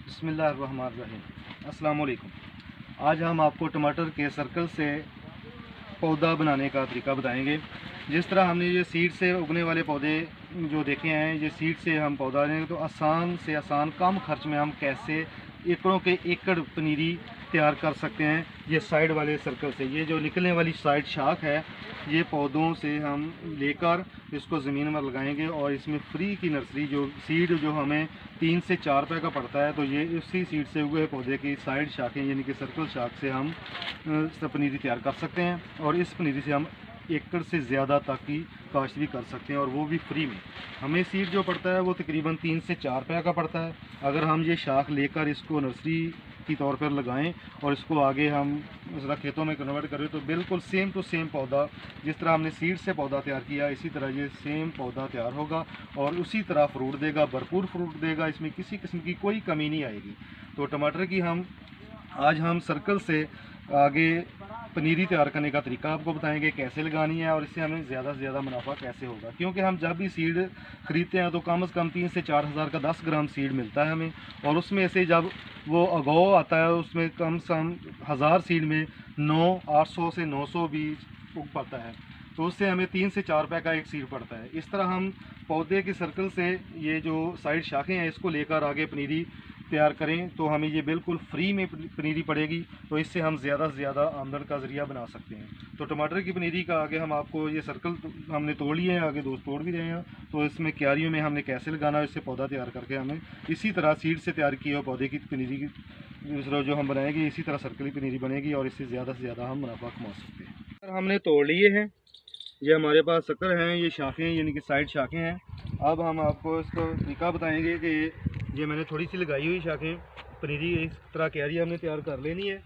बिस्मिल्लाहिर्रहमानिर्रहीम। अस्सलाम वालेकुम। आज हम आपको टमाटर के सर्कल से पौधा बनाने का तरीका बताएंगे। जिस तरह हमने ये सीड से उगने वाले पौधे जो देखे हैं, ये सीड से हम पौधा लेंगे तो आसान से आसान कम खर्च में हम कैसे एकड़ों के एकड़ पनीरी तैयार कर सकते हैं। ये साइड वाले सर्कल से, ये जो निकलने वाली साइड शाख है, ये पौधों से हम लेकर इसको ज़मीन में लगाएंगे और इसमें फ्री की नर्सरी जो सीड जो हमें 3 से 4 रुपये का पड़ता है, तो ये उसी सीड से उगे पौधे की साइड शाखें यानी कि सर्कल शाख से हम पनीरी तैयार कर सकते हैं और इस पनीरी से हम एकड़ से ज़्यादा तक की काश्त भी कर सकते हैं और वो भी फ्री में। हमें सीड जो पड़ता है वो तकरीबन 3 से 4 रुपये का पड़ता है। अगर हम ये शाख लेकर इसको नर्सरी की तौर पर लगाएं और इसको आगे हम ज़रा खेतों में कन्वर्ट करें तो बिल्कुल सेम टू सेम पौधा, जिस तरह हमने सीड से पौधा तैयार किया इसी तरह ये सेम पौधा तैयार होगा और उसी तरह फ्रूट देगा, भरपूर फ्रूट देगा। इसमें किसी किस्म की कोई कमी नहीं आएगी। तो टमाटर की आज हम सर्कल से आगे पनीरी तैयार करने का तरीका आपको बताएंगे, कैसे लगानी है और इससे हमें ज़्यादा से ज़्यादा मुनाफा कैसे होगा। क्योंकि हम जब भी सीड ख़रीदते हैं तो कम से कम 3 से 4 हज़ार का 10 ग्राम सीड मिलता है हमें, और उसमें से जब वो अगाव आता है उसमें कम से कम 1000 सीड में 800 से 900 बीज उग पाता है, तो उससे हमें 3 से 4 रुपये का एक सीड पड़ता है। इस तरह हम पौधे के सर्कल से ये जो साइड शाखें हैं इसको लेकर आगे पनीरी तैयार करें तो हमें ये बिल्कुल फ्री में पनीरी पड़ेगी, तो इससे हम ज़्यादा से ज़्यादा आमदन का ज़रिया बना सकते हैं। तो टमाटर की पनीरी का आगे हम आपको ये सर्कल हमने तोड़ लिए हैं, आगे दोस्त तोड़ भी रहे हैं, तो इसमें क्यारियों में हमने कैसे लगाना है इससे पौधा तैयार करके हमें इसी तरह सीड से तैयार किए हुए पौधे की पनीरी की दूसरा जो हम बनाएंगे इसी तरह सर्कल की पनीरी बनेगी और इससे ज़्यादा से ज़्यादा हम मुनाफा कमा सकते हैं। हमने तोड़ लिए हैं, ये हमारे पास शक्कर हैं, ये शाखें यानी कि साइड शाखें हैं। अब हम आपको इसको तरीका बताएंगे कि ये मैंने थोड़ी सी लगाई हुई शाखें पनीरी इस तरह क्यारी हमने तैयार कर लेनी है।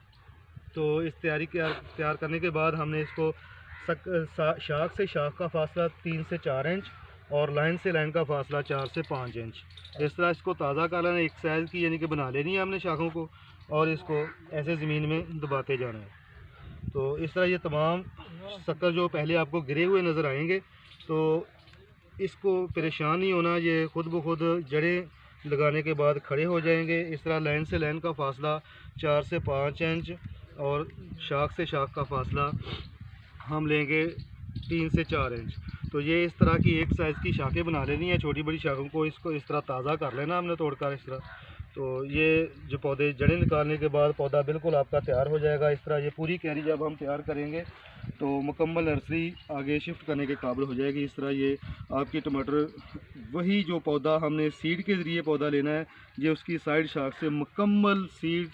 तो इस तैयार करने के बाद हमने इसको शाख से शाख का फासला 3 से 4 इंच और लाइन से लाइन का फासला 4 से 5 इंच, इस तरह इसको ताज़ा कर लेना, एक साइज़ की यानी कि बना लेनी है हमने शाखों को और इसको ऐसे ज़मीन में दबाते जाना है। तो इस तरह ये तमाम शक्कर जो पहले आपको गिरे हुए नज़र आएंगे, तो इसको परेशान नहीं होना, ये खुद ब खुद जड़ें लगाने के बाद खड़े हो जाएंगे। इस तरह लाइन से लाइन का फासला 4 से 5 इंच और शाख से शाख का फासला हम लेंगे 3 से 4 इंच। तो ये इस तरह की एक साइज़ की शाखें बना लेनी है, छोटी बड़ी शाखों को इसको इस तरह ताज़ा कर लेना हमने तोड़कर इस तरह। तो ये जो पौधे जड़ें निकालने के बाद पौधा बिल्कुल आपका तैयार हो जाएगा। इस तरह ये पूरी क्यारी जब हम तैयार करेंगे तो मुकम्मल नर्सरी आगे शिफ्ट करने के काबिल हो जाएगी। इस तरह ये आपके टमाटर वही जो पौधा हमने सीड के ज़रिए पौधा लेना है, ये उसकी साइड शाख से मुकम्मल सीड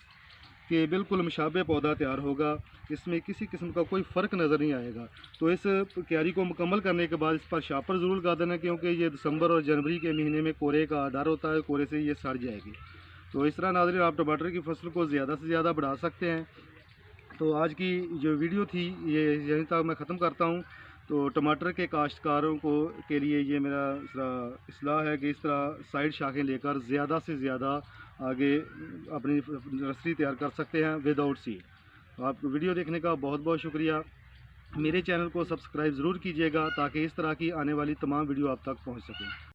के बिल्कुल मुशाबे पौधा तैयार होगा। इसमें किसी किस्म का कोई फ़र्क नज़र नहीं आएगा। तो इस क्यारी को मुकम्मल करने के बाद इस पर शापर ज़रूर लगा देना, क्योंकि ये दिसंबर और जनवरी के महीने में कोरे का डर होता है, कोरे से ये सड़ जाएगी। तो इस तरह नाज़रीन आप टमाटर की फसल को ज़्यादा से ज़्यादा बढ़ा सकते हैं। तो आज की जो वीडियो थी ये यहीं तक मैं ख़त्म करता हूँ। तो टमाटर के काश्तकारों के लिए ये मेरा इस्लाह है कि इस तरह साइड शाखें लेकर ज़्यादा से ज़्यादा आगे अपनी नर्सरी तैयार कर सकते हैं विदाउट सीड। तो आपको वीडियो देखने का बहुत बहुत शुक्रिया। मेरे चैनल को सब्सक्राइब ज़रूर कीजिएगा ताकि इस तरह की आने वाली तमाम वीडियो आप तक पहुँच सकें।